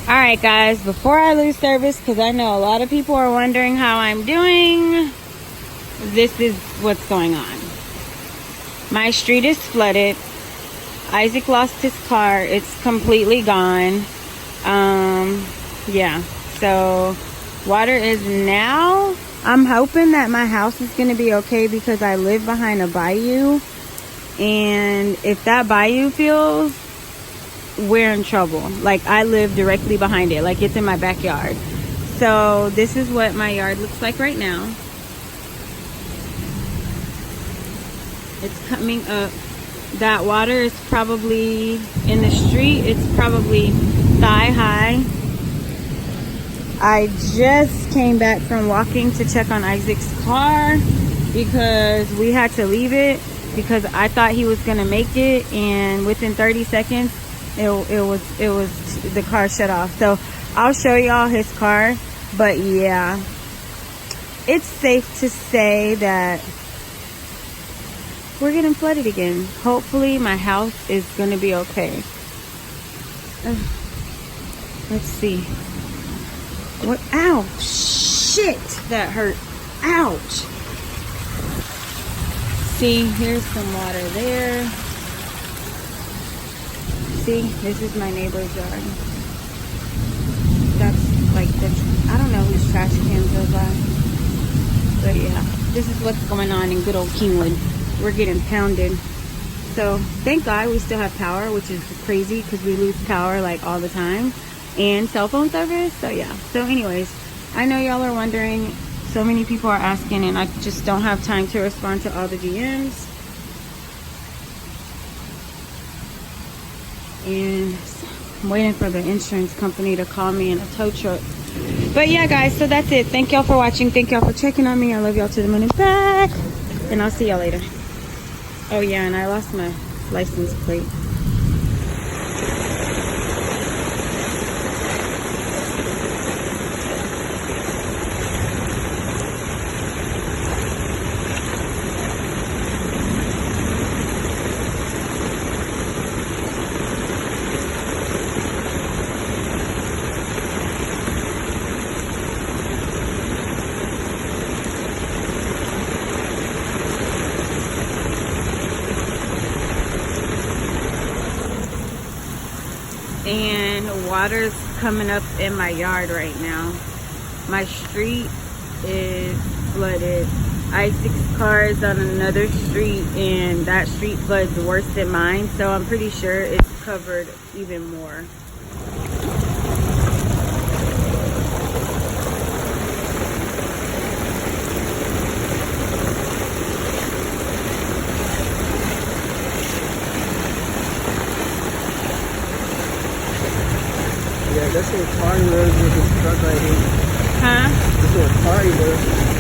Alright guys, before I lose service, because I know a lot of people are wondering how I'm doing, this is what's going on. My street is flooded. Isaac lost his car. It's completely gone. Yeah, so water is now. I'm hoping that my house is going to be okay because I live behind a bayou. And if that bayou fills, we're in trouble. Like, I live directly behind it, like it's in my backyard. So this is what my yard looks like right now. It's coming up. That water is probably in the street, it's probably thigh high. I just came back from walking to check on Isaac's car because we had to leave it because I thought he was gonna make it, and within 30 seconds it was the car shut off. So I'll show y'all his car, but yeah, it's safe to say that we're getting flooded again. Hopefully my house is gonna be okay. Let's see. What? Ow! Shit! That hurt. Ouch! See, here's some water there. See, this is my neighbor's yard. That's like the, I don't know whose trash cans those are. But yeah, this is what's going on in good old Kingwood. We're getting pounded. So thank God we still have power, which is crazy because we lose power like all the time, and cell phone service. So yeah, so anyways, I know y'all are wondering, so many people are asking, and I just don't have time to respond to all the DMs. And I'm waiting for the insurance company to call me in a tow truck. But yeah guys, so that's it. Thank y'all for watching. Thank y'all for checking on me. I love y'all to the moon and back, and I'll see y'all later. Oh yeah, and I lost my license plate. And water's coming up in my yard right now. My street is flooded. Isaac's car is on another street, and that street floods worse than mine, so I'm pretty sure it's covered even more. Yeah, that's what car he was with his truck right here. Huh? That's what car he was.